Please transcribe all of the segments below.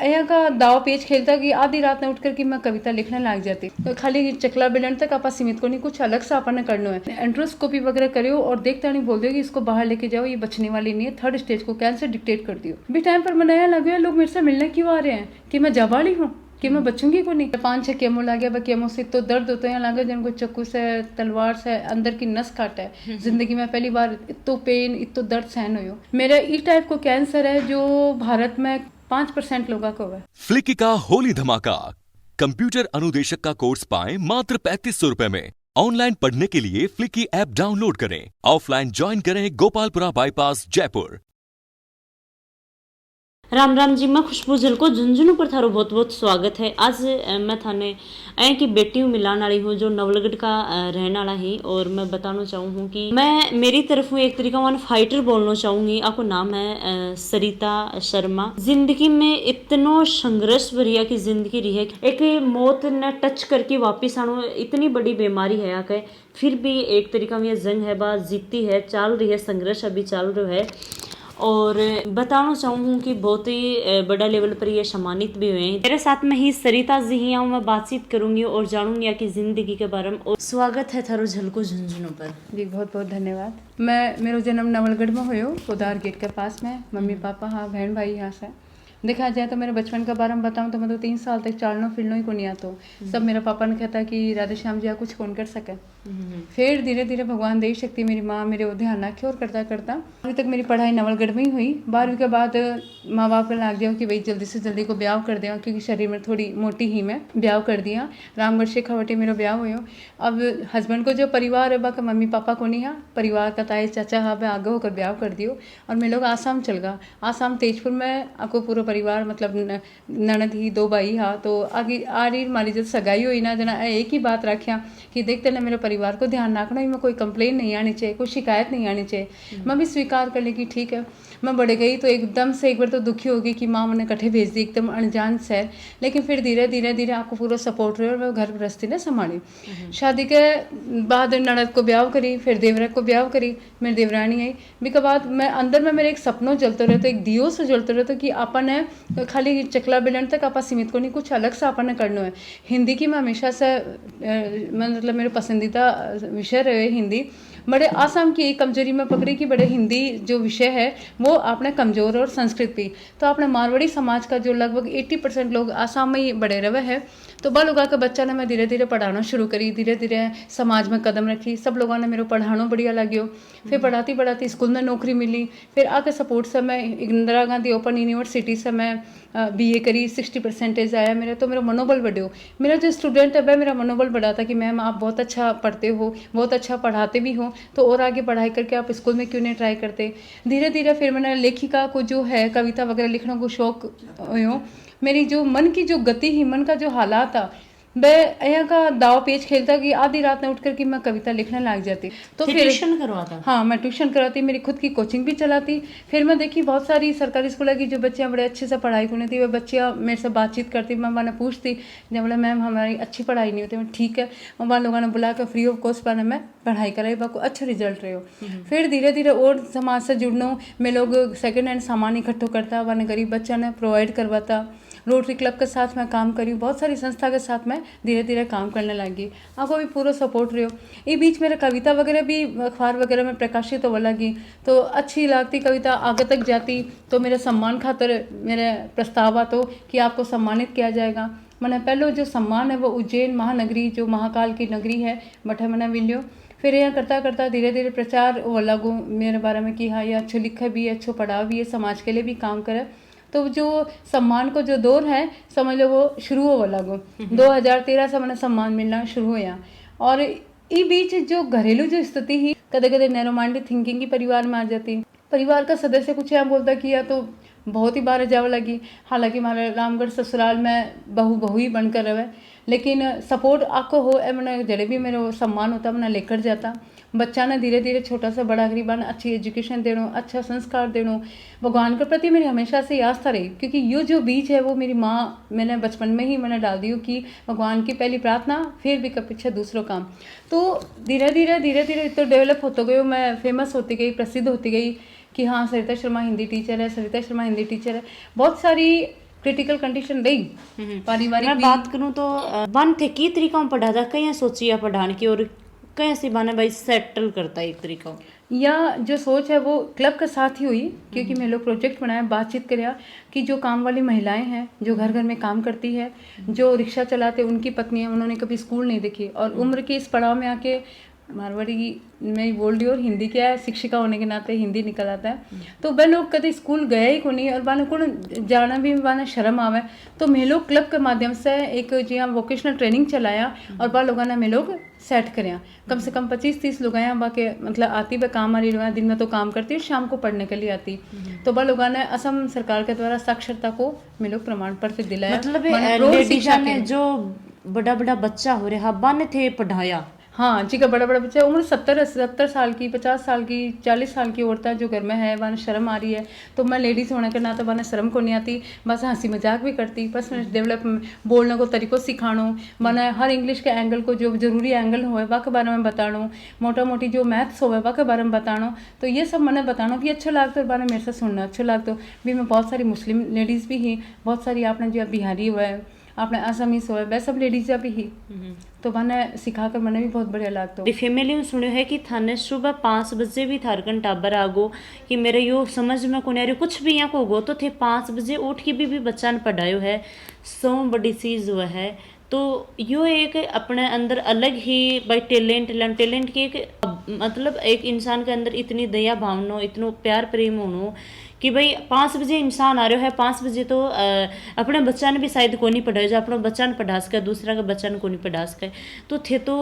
यहाँ का दाव पेच खेलता कि आधी रात में उठ कर कि मैं कविता लिखने लग जाती। तो खाली चकला बेलन तक आप सीमित को नहीं, कुछ अलग सा अपन करना है। एंट्रोस्कोपी वगैरह करो और देखता नहीं बोल दो कि इसको बाहर लेके जाओ, ये बचने वाली नहीं है, थर्ड स्टेज को कैंसर डिक्टेट कर दियो। भी टाइम पर मनाया लगे लोग मेरे से मिलने क्यों आ रहे हैं कि मैं जवाली हूँ कि मैं बचूंगी को नहीं। 5-6 केमो ला गया, केमो से तो दर्द होता है, लगा जिनको चक्कू से तलवार से अंदर की नस काटा है। जिंदगी में पहली बार इतो पेन इतो दर्द सहन हो। मेरा ई टाइप को कैंसर है जो भारत में 5% लोगों को है। फ्लिकी का होली धमाका, कंप्यूटर अनुदेशक का कोर्स पाएं मात्र 3500 रुपए में। ऑनलाइन पढ़ने के लिए फ्लिकी ऐप डाउनलोड करें, ऑफलाइन ज्वाइन करें गोपालपुरा बाईपास जयपुर। राम राम जी, मैं खुशबू झलको झुंझुनू पर थारो बहुत बहुत स्वागत है। आज मैं थाने ऐ की बेटी हूँ मिलान वाली हूँ जो नवलगढ़ का रहने वाला है। और मैं बताना चाहूँ कि मैं मेरी तरफ हूँ एक तरीका वन फाइटर बोलना चाहूंगी। आपको नाम है सरिता शर्मा। जिंदगी में इतना संघर्ष भरिया की जिंदगी रही है, एक मौत ने टच करके वापिस आना इतनी बड़ी बीमारी है आके, फिर भी एक तरीका में जंग है बात जीती है, चल रही है, संघर्ष अभी चल रहा है। और बताना चाहूँ कि बहुत ही बड़ा लेवल पर ये सम्मानित भी हुए हैं। मेरे साथ में ही सरिता जी ही हूँ, मैं बातचीत करूंगी और जानूंगी कि जिंदगी के बारे में। और स्वागत है थारो झलको झुंझुनू पर। जी बहुत बहुत धन्यवाद। मेरा जन्म नवलगढ़ में हुयो, पोदार गेट के पास में। मम्मी पापा हाँ, बहन भाई यहाँ से। देखा जाए तो मेरे बचपन के बारे में बताऊं तो मैं तो 3 साल तक चालनो फिरनो ही को नहीं आता। सब मेरा पापा ने कहता कि राधे श्याम जी कुछ कौन कर सके। फिर धीरे धीरे भगवान देव शक्ति मेरी माँ मेरे वो ध्यान रखे और करता करता अभी तक मेरी पढ़ाई नवलगढ़ में ही हुई। 12वीं के बाद माँ बाप को लाग दिया कि भाई जल्दी से जल्दी को ब्याह कर दिया, क्योंकि शरीर में थोड़ी मोटी ही मैं ब्याह कर दिया। रामगढ़ शेखावटी मेरा ब्याह हुआ। अब हस्बैंड को जो परिवार है बाका मम्मी पापा को नहीं, परिवार का ताए चाचा हाँ मैं आगे होकर ब्याह कर दियो। और मैं लोग आसाम चल गया। आसाम तेजपुर में आपको पूरा परिवार मतलब ननद ही 2 भाई हाँ। तो आगे आ रही हमारी जब सगाई हुई ना जना एक ही बात रखा कि देखते ना मेरे परिवार को ध्यान रखना ही, मैं कोई कंप्लेन नहीं आनी चाहिए, कोई शिकायत नहीं आनी चाहिए। मैं भी स्वीकार कर ली कि ठीक है। मैं बढ़ गई तो एकदम से एक बार तो दुखी हो गई कि माँ मैंने कट्ठे भेज दी एकदम अनजान शहर। लेकिन फिर धीरे धीरे धीरे आपको पूरा सपोर्ट रहे और मैं घर गृहस्थी ने संभाली। शादी के बाद ननद को ब्याह करी, फिर देवरा को ब्याह करी, मेरी देवरानी आई। भी के बाद मैं अंदर में मेरे एक सपनों जलते रहते, एक दियो से जलते रहते कि अपन है खाली चकला बेलन तक आप सीमित को नहीं, कुछ अलग सा अपन ने करना है। हिंदी की मैं हमेशा से मतलब मेरे पसंदीदा विषय रहे हिंदी। बड़े आसाम की एक कमजोरी में पकड़ी कि बड़े हिंदी जो विषय है वो आपने कमजोर और संस्कृत भी। तो आपने मारवाड़ी समाज का जो लगभग 80% लोग आसाम में ही बड़े रहे हैं। तो बल उगा के बच्चा ने मैं धीरे धीरे पढ़ाना शुरू करी, धीरे धीरे समाज में कदम रखी। सब लोगों ने मेरे पढ़ाना बढ़िया लगे। फिर पढ़ाती पढ़ाती स्कूल में नौकरी मिली। फिर आके सपोर्ट से मैं इंदिरा गांधी ओपन यूनिवर्सिटी से मैं BA करी, 60% आया मेरा। तो मेरा मनोबल बढ़ो। मेरा जो स्टूडेंट है वह मेरा मनोबल बढ़ा था कि मैम आप बहुत अच्छा पढ़ते हो, बहुत अच्छा पढ़ाते भी हो, तो और आगे पढ़ाई करके आप स्कूल में क्यों नहीं ट्राई करते। धीरे धीरे फिर मैंने लेखिका को जो है कविता वगैरह लिखने को शौक हो। मेरी जो मन की जो गति ही, मन का जो हालात था, मैं यहाँ का दाव पेच खेलता कि आधी रात में उठ कर कि मैं कविता लिखने लग जाती। तो फिर ट्यूशन करवाता? हाँ, मैं ट्यूशन कराती, मेरी खुद की कोचिंग भी चलाती। फिर मैं देखी बहुत सारी सरकारी स्कूलों की जो बच्चियाँ बड़े अच्छे से पढ़ाई को नहीं थी, वह बच्चियाँ मेरे से बातचीत करती। मैं मैंने पूछती, जब बोला मैम हमारी अच्छी पढ़ाई नहीं होती। मैं ठीक है। वहाँ लोगों ने बुला कर फ्री ऑफ कॉस्ट पर मैं पढ़ाई कराई, बाको अच्छा रिजल्ट रहे हो। फिर धीरे धीरे और समाज से जुड़ना, मैं लोग सेकेंड हैंड सामान इकट्ठो करता, वहाँ गरीब बच्चा ने प्रोवाइड करवाता। रोटरी क्लब के साथ मैं काम करी, बहुत सारी संस्था के साथ मैं धीरे धीरे काम करने लगी। आपको भी पूरा सपोर्ट रहे हो। ये बीच मेरा कविता वगैरह भी अखबार वगैरह में प्रकाशित हो लगी, तो अच्छी लगती कविता, आगे तक जाती। तो मेरे सम्मान खातर मेरे प्रस्ताव आता कि आपको सम्मानित किया जाएगा। मैंने पहले जो सम्मान है वो उज्जैन महानगरी जो महाकाल की नगरी है बठा मैंने मिलियो। फिर यहाँ करता करता धीरे धीरे प्रचार हो लगो मेरे बारे में कि हाँ ये अच्छो लिखा भी है, अच्छो पढ़ा भी है, समाज के लिए भी काम करे। तो जो सम्मान को जो दौर है समझ लो वो शुरू हो लगो। 2013 से मैंने सम्मान मिलना शुरू हुआ। और इस बीच जो घरेलू जो स्थिति ही कदे कदे नैरो माइंडेड थिंकिंग की परिवार में आ जाती। परिवार का सदस्य कुछ यहाँ बोलता किया तो बहुत ही बार जाव लगी। हालांकि हमारे रामगढ़ ससुराल में बहू ही बनकर रहे, लेकिन सपोर्ट आपको हो मैंने जड़े भी मेरा सम्मान होता मैंने लेकर जाता। बच्चा ने धीरे धीरे छोटा सा बड़ा गरीबान अच्छी एजुकेशन देना, अच्छा संस्कार देना। भगवान के प्रति मेरी हमेशा से आस्था रही, क्योंकि ये जो बीज है वो मेरी माँ मैंने बचपन में ही मैंने डाल दी कि भगवान की पहली प्रार्थना फिर भी पीछे दूसरों काम। तो धीरे धीरे तो डेवलप होते गए, मैं फेमस होती गई, प्रसिद्ध होती गई कि हाँ सरिता शर्मा हिंदी टीचर है, सरिता शर्मा हिंदी टीचर है। बहुत सारी क्रिटिकल कंडीशन रही मैं पारिवारिक बात करूं तो बन थे की तरीका में पढ़ा था, कहीं सोचिया पढ़ाने की और कहीं से बने भाई सेटल करता है एक तरीका। या जो सोच है वो क्लब के साथ ही हुई, क्योंकि मैं लोग प्रोजेक्ट बनाया, बातचीत कराया कि जो काम वाली महिलाएं हैं, जो घर घर में काम करती है, जो रिक्शा चलाते, उनकी पत्नियां, उन्होंने कभी स्कूल नहीं देखी और उम्र के इस पड़ाव में आके मारवाड़ी में ही बोल रही हूँ और हिंदी क्या है, शिक्षिका होने के नाते हिंदी निकल आता है, तो वह लोग कभी स्कूल गए ही को नहीं और बाने को जाना भी बाने शर्म आवे, तो मैं लोग क्लब के माध्यम से एक जी हाँ वोकेशनल ट्रेनिंग चलाया और बा लोगों ने मैं लोग सेट करें, कम से कम 25-30 लोग हैं बाकी मतलब आती वह काम वाली लोग, दिन में तो काम करती है, शाम को पढ़ने के लिए आती, तो बा लोगों ने असम सरकार के द्वारा साक्षरता को मैं लोग प्रमाण पत्र दिलाया। मतलब रोज लेडीजा शिक्षा ने के जो बड़ा बड़ा बच्चा हो रहा बन थे पढ़ाया। हाँ जी का बड़ा बड़ा बच्चा उम्र 70 साल की, 50 साल की, 40 साल की औरतें जो घर में है, वहाँ शर्म आ रही है, तो मैं लेडीज़ होने के नाते वहाँ शर्म को नहीं आती, बस हंसी मजाक भी करती, पर्सनल डेवलपमेंट बोलने को तरीकों सिखाणो, मैंने हर इंग्लिश के एंगल को जो जरूरी एंगल हुए वह के बारे में बताणो, मोटा मोटी जो मैथ्स हुए वह के बारे में बताणो, तो ये सब मैंने बताना भी अच्छा लगता है और बारे मेरे से सुनना अच्छा लगता भी। मैं बहुत सारी मुस्लिम लेडीज़ भी ही, बहुत सारी आपने जो बिहारी हुआ है, आपने आसामीस हुआ है, वह सब लेडीज भी ही, तो मैंने सिखाकर मैंने भी बहुत बढ़िया लगता। फैमिली में सुनो है कि थाने सुबह 5 बजे भी थारकन टाबर आगो कि मेरे यो समझ में को नहीं कुछ भी यहाँ को गो तो थे 5 बजे उठ के भी बच्चा ने पढ़ायो है, सो बड़ी चीज़ हुआ है, तो यो एक अपने अंदर अलग ही भाई टैलेंट की एक मतलब एक इंसान के अंदर इतनी दया भावना, इतनो प्यार प्रेम होनो कि भाई 5 बजे इंसान आ रहा है, 5 बजे तो अपने बच्चा ने भी शायद को नहीं पढ़ाया, जो अपना बच्चा ने पढ़ा सके, दूसरा का बच्चा ने को नहीं पढ़ा सके, तो थे तो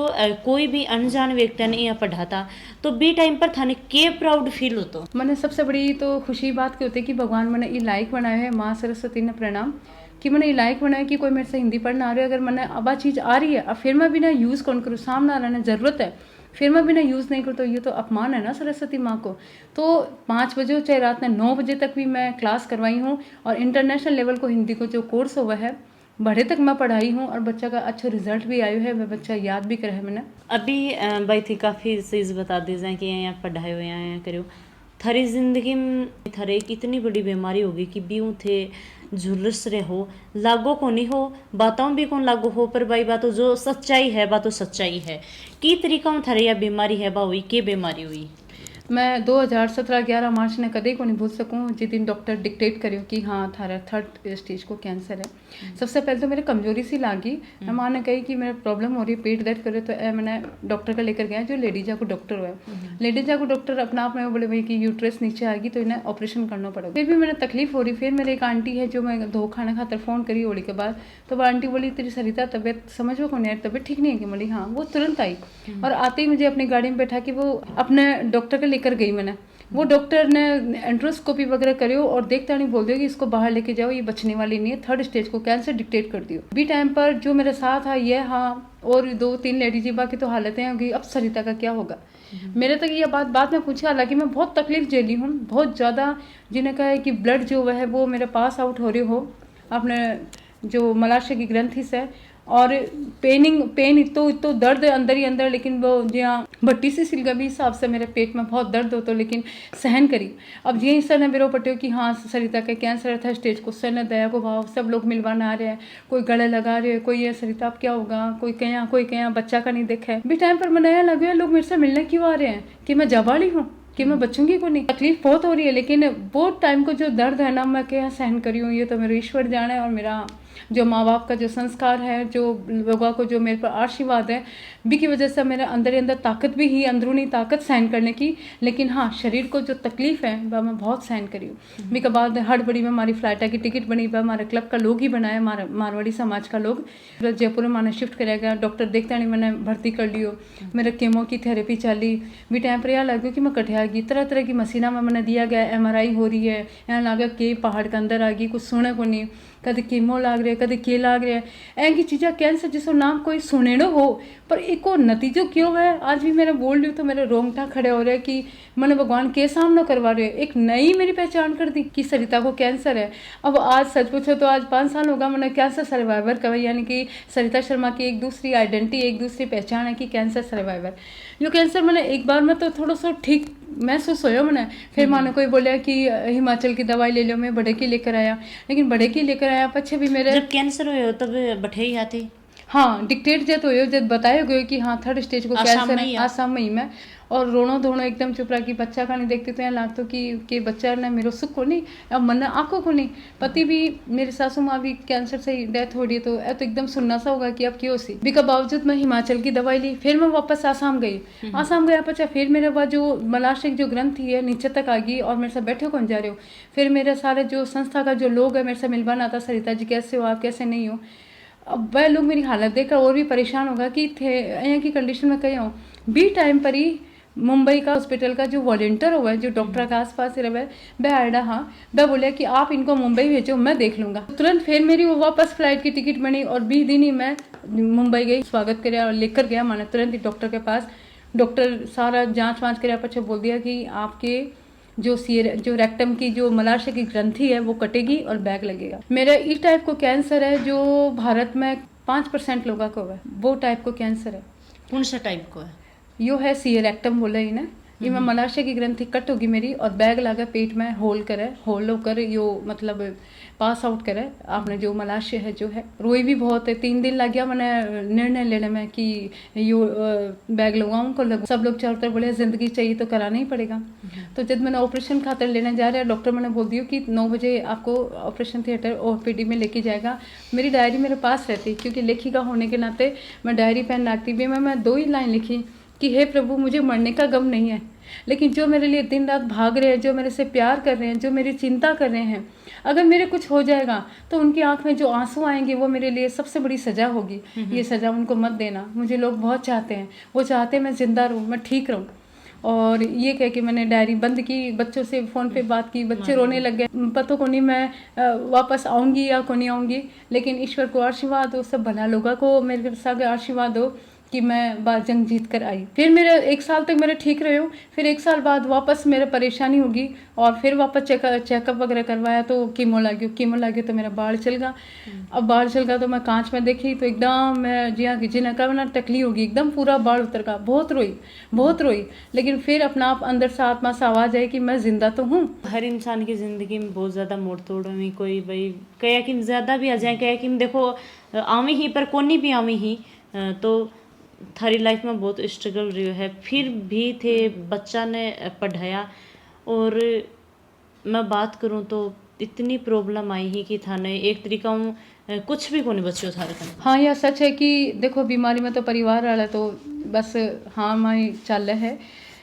कोई भी अनजान व्यक्ति ने यहाँ पढ़ाता, तो बी टाइम पर थाने के प्राउड फील होता। मैंने सबसे बड़ी तो खुशी बात की होती है कि भगवान मैंने ये लायक बनाया है, माँ सरस्वती ने प्रणाम कि मैंने ये लायक बनाया कि कोई मेरे से हिंदी पढ़ना आ रही है, अगर मैंने अब चीज़ आ रही है अब फिर मैं भी ना यूज़ कौन करूँ, सामने रहने ज़रूरत है, फिर मैं भी ना यूज़ नहीं करूँ तो ये तो अपमान है ना सरस्वती माँ को। तो 5 बजे हो चाहे रात में 9 बजे तक भी मैं क्लास करवाई हूँ और इंटरनेशनल लेवल को हिंदी को जो कोर्स हुआ है बड़े तक मैं पढ़ाई हूँ और बच्चा का अच्छा रिजल्ट भी आया है, वह बच्चा याद भी करे है मैंने। अभी भाई थी काफ़ी चीज़ बता दी जाए कि यहाँ पढ़ाई हो यहाँ करो, थारी जिंदगी में थारे एक इतनी बड़ी बीमारी होगी कि बीऊ थे झुलस रहे हो, लागो को नहीं हो, बातों भी कौन लागू हो, पर भाई बातों जो सच्चाई है बातों सच्चाई है, की तरीका में थारे यह बीमारी है बा हुई, के बीमारी हुई। मैं 2017 11 मार्च ने कभी को नहीं भूल सकूँ जिस दिन डॉक्टर डिक्टेट करियो कि हाँ थारा 3rd स्टेज को कैंसर है। सबसे पहले तो मेरे कमजोरी सी लागी, माँ ने कही कि मेरा प्रॉब्लम हो रही है, पेट दर्द करे, तो मैंने डॉक्टर का लेकर गया जो लेडीजा को डॉक्टर हुआ है। लेडीजा को डॉक्टर अपना आप में बोले भाई कि यूट्रस नीचे आएगी तो इन्हें ऑपरेशन करना पड़ेगा। फिर भी मैंने तकलीफ हो रही, फिर मेरे एक आंटी है जो मैं दो खाना खातर फ़ोन करी होली के बाद, तो वो आंटी बोली तेरी सरिता तबीयत समझो को नहीं, तबीयत ठीक नहीं है कि बोली हाँ, वो तुरंत आई और आते ही मुझे अपनी गाड़ी में बैठा कि वो अपने डॉक्टर के लेकर गई मैंने। वो डॉक्टर ने एंट्रोस्कोपी वगैरह करियो और देखता नहीं बोल दियो कि इसको बाहर लेके जाओ, ये बचने वाली नहीं है, 3rd स्टेज को कैंसर डिक्टेट कर दियो। बी टाइम पर जो मेरे साथ है ये हाँ और 2-3 लेडीज बाकी तो हालतें होगी, अब सरिता का क्या होगा। मेरे तक ये बात बाद में पूछी, हालांकि मैं बहुत तकलीफ झेली हूँ बहुत ज़्यादा, जिन्हें कहा है कि ब्लड जो वह है वो मेरे पास आउट हो रही हो अपने जो मलाशय की ग्रंथि से, और पेन इतो दर्द अंदर ही अंदर, लेकिन वो जहाँ भट्टी सी सिल गई हिसाब से मेरे पेट में बहुत दर्द हो तो लेकिन सहन करी। अब यही सर ने बेरो पटे कि हाँ सरिता का कैंसर था स्टेज को, सर ने दया को भाव, सब लोग मिलवाने आ रहे हैं, कोई गले लगा रहे हैं, कोई ये सरिता अब क्या होगा, कोई कहीं बच्चा का नहीं देखा है। भी टाइम पर मैं नया लगे लोग मेरे से मिलने क्यों आ रहे हैं कि मैं जवाली हूँ कि मैं बचूंगी को नहीं। तकलीफ बहुत हो रही है लेकिन वो टाइम को जो दर्द है ना मैं क्या सहन करी हूँ, ये तो मेरे ईश्वर जाने और मेरा जो माँ बाप का जो संस्कार है, जो लोगों को जो मेरे पर आशीर्वाद है, भी की वजह से मेरे अंदर ही अंदर ताकत भी ही, अंदरूनी ताकत सहन करने की। लेकिन हाँ शरीर को जो तकलीफ है वह मैं बहुत सहन करी हूँ। भी के बाद हड़बड़ी में हमारी फ्लाइट की टिकट बनी, वह हमारे क्लब का लोग ही बनाया, मारवाड़ी समाज का लोग। जयपुर में मैंने शिफ्ट कराया गया, डॉक्टर देखता नहीं मैंने भर्ती कर लियो, मेरे केमो की थेरेपी चली। भी टाइम पर यह लगे कि मैं कटिया गई, तरह तरह की मशीना में मैंने दिया गया, MRI हो रही है, यहाँ लगा के पहाड़ के अंदर आ गई, कुछ सुने को नहीं, कभी कीमो लाग रहे, कभी के लाग रहे, ऐसी चीज़ें कैंसर जिसको नाम कोई सुने न हो, पर एक नतीजो क्यों है। आज भी मेरा बोल रही हूँ तो मेरे रोंगटा खड़े हो रहे हैं कि मैंने भगवान के सामना करवा रहे, एक नई मेरी पहचान कर दी कि सरिता को कैंसर है। अब आज सच पूछो तो आज 5 साल होगा मैंने कैंसर सर्वाइवर कहवाई, यानी कि सरिता शर्मा की एक दूसरी आइडेंटिटी, एक दूसरी पहचान है कि कैंसर सर्वाइवर। जो कैंसर मैंने एक बार में तो थोड़ा सा ठीक महसूस होया मैंने, फिर माने कोई बोला कि हिमाचल की दवाई ले लो, मैं बड़े की लेकर आया, लेकिन बड़े की लेकर आया पछे भी मेरे जब कैंसर हुए तब बैठे ही आते हाँ डिक्टेट जब हुयो जब बताया गयो कि हाँ 3rd स्टेज को कैंसर है आसाम में ही में और रोनो धोनो एकदम चुप रहा कि बच्चा का नहीं देखते तो यहाँ लागतो कि बच्चा ने मेरो सुख को नहीं अब मन आंखों को नहीं पति भी मेरे सासू माँ भी कैंसर से डेथ हो रही है तो एकदम सुनना सा होगा कि अब क्यों सी बिका बावजूद मैं हिमाचल की दवाई ली फिर मैं वापस आसाम गई आसाम गया पचा फिर मेरे बाद जो मलाशय जो ग्रंथि है नीचे तक आ गई और मेरे से बैठे कौन जा रहे हो फिर मेरे सारे जो संस्था का जो लोग है मेरे से मिलवाना आता सरिता जी कैसे हो आप कैसे नहीं हो अब वह लोग मेरी हालत देखकर और भी परेशान होगा कि थे यहाँ की कंडीशन में कहीं हूँ बी टाइम पर ही मुंबई का हॉस्पिटल का जो वॉलेंटियर हुआ है जो डॉक्टर के आसपास रहे वह आया हाँ वह बोला कि आप इनको मुंबई भेजो मैं देख लूँगा तुरंत फिर मेरी वो वापस फ्लाइट की टिकट बनी और 20 दिन ही मैं मुंबई गई स्वागत कराया और लेकर गया मैंने तुरंत ही डॉक्टर के पास डॉक्टर सारा जाँच वाँच कराया पीछे बोल दिया कि आपके जो रेक्टम की जो मलाशय की ग्रंथि है वो कटेगी और बैग लगेगा मेरा इस टाइप को कैंसर है जो भारत में 5% लोगों को है वो टाइप को कैंसर है कौन सा टाइप को है यो है सीए रेक्टम बोला ही ना ये मैं मलाशय की ग्रंथि कट होगी मेरी और बैग लगा पेट में होल होकर यो मतलब पास आउट करे आपने जो मलाशय है जो है रोई भी बहुत है 3 दिन लग गया मैंने निर्णय लेने में कि यो बैग लगाऊं को लग सब लोग चारों तरफ बोले जिंदगी चाहिए तो कराना ही पड़ेगा तो जब मैंने ऑपरेशन खातर लेने जा रहा है डॉक्टर मैंने बोल दिया कि 9 बजे आपको ऑपरेशन थिएटर ओपीडी में लेके जाएगा मेरी डायरी मेरे पास रहती क्योंकि लेखिका होने के नाते मैं डायरी पेन रखती भी मैं 2 ही लाइन लिखी कि हे प्रभु मुझे मरने का गम नहीं है लेकिन जो मेरे लिए दिन रात भाग रहे हैं जो मेरे से प्यार कर रहे हैं जो मेरी चिंता कर रहे हैं अगर मेरे कुछ हो जाएगा तो उनकी आंख में जो आंसू आएंगे वो मेरे लिए सबसे बड़ी सजा होगी ये सजा उनको मत देना मुझे लोग बहुत चाहते हैं वो चाहते हैं मैं जिंदा रहूँ मैं ठीक रहूँ और ये कह के मैंने डायरी बंद की बच्चों से फ़ोन पे बात की बच्चे रोने लग गए पता को नहीं मैं वापस आऊँगी या को नहीं आऊँगी लेकिन ईश्वर को आशीर्वाद हो सब भला लोगों को मेरे साथ आशीर्वाद हो कि मैं जंग जीत कर आई फिर मेरे 1 साल तक मेरे ठीक रहे हो फिर 1 साल बाद वापस मेरे परेशानी होगी और फिर वापस चेकअप वगैरह करवाया तो कीमो लगी तो मेरा बाढ़ चल गया अब बाढ़ चल गया तो मैं कांच में देखी तो एकदम मैं जिन्हें कहा ना टकली होगी एकदम पूरा बाढ़ उतर गया बहुत रोई लेकिन फिर अपना आप अंदर से आत्मा से आवाज आई कि मैं जिंदा तो हूँ हर इंसान की जिंदगी में बहुत ज्यादा मोड़ तोड़ हुई कोई भाई कया कि ज्यादा भी आ जाए कया कि देखो आवी ही पर कोनी भी आवी ही तो थारी लाइफ में बहुत स्ट्रगल रही है फिर भी थे बच्चा ने पढ़ाया और मैं बात करूं तो इतनी प्रॉब्लम आई ही कि थाने एक तरीका कुछ भी को नहीं बच्चों थारे कने हाँ यह सच है कि देखो बीमारी में तो परिवार वाला तो बस हाँ मैं चल है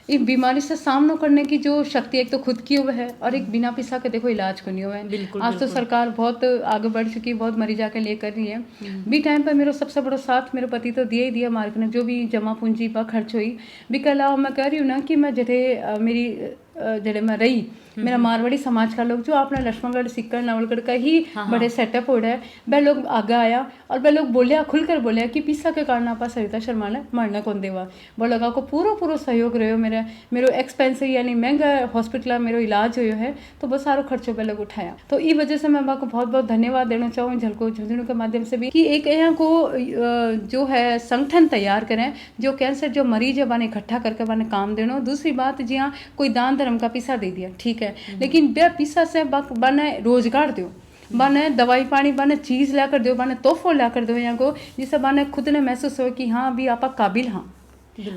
इस बीमारी से सामना करने की जो शक्ति एक तो खुद की हुआ है और एक बिना पिसा के देखो इलाज को नहीं हुआ है बिल्कुल, आज तो सरकार बहुत आगे बढ़ चुकी है बहुत मरीज आके ले कर रही है बी टाइम पर मेरा सबसे बड़ा साथ मेरे पति तो दिया ही दिया मार्केट ने जो भी जमा पूंजी पर खर्च हुई भी के अलावा मैं कह रही हूँ ना कि मैं जैसे मेरी जड़े में रही मेरा मारवाड़ी समाज का लोग जो अपना लक्ष्मणगढ़ सिक्कर नवलगढ़ का ही बड़े सेटअप हो रहा है वह लोग आगे आया और वह लोग बोलिया खुलकर बोलिया कि पिसा के कारण आप सरिता शर्मा ने मरना कौन देवा वो लोगों को पूरा सहयोग रहो मेरो एक्सपेंस यानी महंगा हॉस्पिटल मेरो इलाज हो है तो बहुत सारो खर्चों पे लोग उठाया तो इस वजह से मैं आपको बहुत बहुत धन्यवाद देना चाहूँ झलको झुंझुनू के माध्यम से भी कि एक यहाँ को जो है संगठन तैयार करें जो कैंसर जो मरीज है बाने इकट्ठा करके बाने काम देना दूसरी बात जी हाँ कोई दान धर्म का पैसा दे दिया ठीक है लेकिन बे पैसा से बने रोजगार दो बने दवाई पानी बने चीज़ ला कर दो बने तोहफो ला कर दो यहाँ को जिससे बने खुद ने महसूस हो कि हाँ अभी आपा काबिल हाँ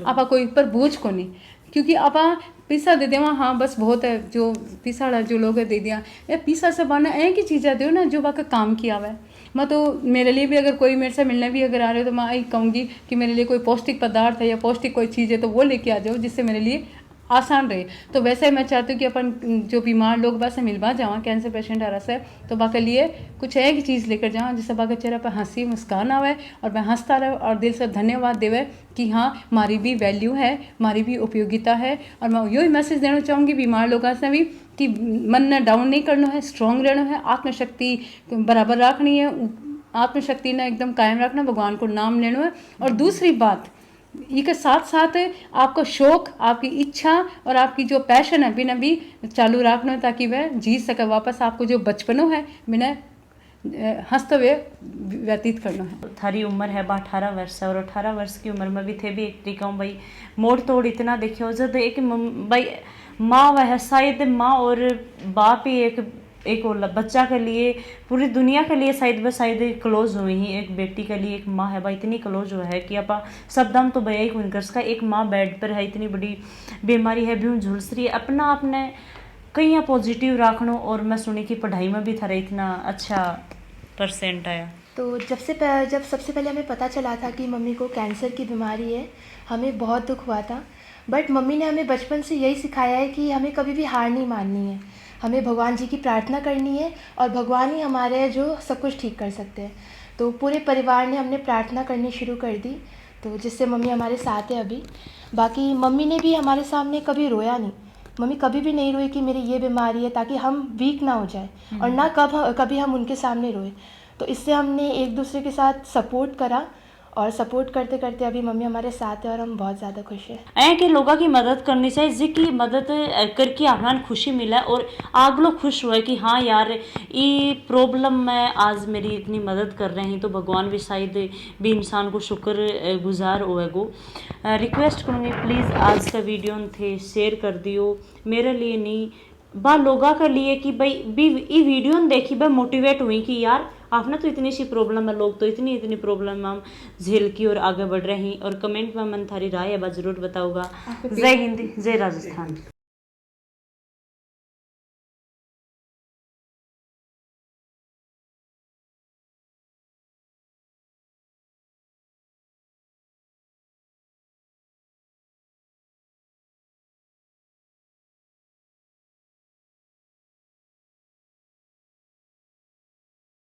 आपा कोई ऊपर बोझ को नहीं क्योंकि आपा पैसा दे देवा हाँ बस बहुत है जो पैसा वाला जो लोग है दे दिया या पैसा से बने एक ही चीज़ें दो ना जो बाका काम किया हुआ है मैं तो मेरे लिए भी अगर कोई मेरे से मिलने भी अगर आ रहे हो तो मैं यही कहूँगी कि मेरे लिए कोई पौष्टिक पदार्थ है या पौष्टिक कोई चीज़ है तो वो लेके आ जाओ जिससे मेरे लिए आसान रहे तो वैसे मैं चाहती हूँ कि अपन जो बीमार लोग बस मिलवा जावा कैंसर पेशेंट आ रहा से तो बाके लिए कुछ एक चीज़ लेकर जाऊँ जिससे बाके चेहरा पर हंसी मुस्कान आवे और मैं हंसता रहे और दिल से धन्यवाद देवे कि हाँ हमारी भी वैल्यू है हमारी भी उपयोगिता है और मैं यही मैसेज देना चाहूँगी बीमार लोगों से भी कि मन ने डाउन नहीं करना है स्ट्रॉन्ग रहना है आत्मशक्ति बराबर रखनी है आत्मशक्ति ने एकदम कायम रखना भगवान को नाम लेना है और दूसरी बात इसके साथ साथ आपका शौक आपकी इच्छा और आपकी जो पैशन है बिना भी चालू रखना है ताकि वह जीत सके वापस आपको जो बचपनों है बिना हंसते हुए व्यतीत करना है थारी उम्र है 18 वर्ष है और 18 वर्ष की उम्र में भी थे भी एक तरीका हूँ भाई मोड़ तोड़ इतना देखियो जब एक भाई माँ वह शायद माँ और बाप ही एक एक और बच्चा के लिए, पूरी दुनिया के लिए साइड बाय साइड क्लोज हुई ही। एक बेटी के लिए एक माँ है भाई इतनी क्लोज है कि आप सब दम तो भैया ही कौन कर सका। एक माँ बेड पर है, इतनी बड़ी बीमारी है, भी झुलस रही है, अपना आपने कहीं पॉजिटिव रखना। और मैं सुनी कि पढ़ाई में भी थारा इतना अच्छा % आया। तो जब सबसे पहले हमें पता चला था कि मम्मी को कैंसर की बीमारी है, हमें बहुत दुख हुआ था। बट मम्मी ने हमें बचपन से यही सिखाया है कि हमें कभी भी हार नहीं माननी है, हमें भगवान जी की प्रार्थना करनी है और भगवान ही हमारे जो सब कुछ ठीक कर सकते हैं। तो पूरे परिवार ने हमने प्रार्थना करनी शुरू कर दी, तो जिससे मम्मी हमारे साथ है अभी। बाकी मम्मी ने भी हमारे सामने कभी रोया नहीं, मम्मी कभी भी नहीं रोई कि मेरी ये बीमारी है, ताकि हम वीक ना हो जाए और ना कभी हम उनके सामने रोए। तो इससे हमने एक दूसरे के साथ सपोर्ट करा और सपोर्ट करते करते अभी मम्मी हमारे साथ है और हम बहुत ज़्यादा खुश हैं। ऐ कि लोगों की मदद करनी चाहिए, जिसकी मदद करके हमें खुशी मिला और आग लोग खुश हुए कि हाँ यार ये प्रॉब्लम में आज मेरी इतनी मदद कर रहे हैं, तो भगवान भी शायद भी इंसान को शुक्र गुजार होएगो। रिक्वेस्ट करूँगी प्लीज़ आज का वीडियो थे शेयर कर दियो, मेरे लिए नहीं बा लोगों के लिए, कि भाई भी ये वीडियो देखी भाई मोटिवेट हुई कि यार आपने तो इतनी सी प्रॉब्लम है, लोग तो इतनी प्रॉब्लम में हम झेल की और आगे बढ़ रहे हैं। और कमेंट में मन थारी राय है ज़रूर बताऊँगा। जय हिंद, जय राजस्थान।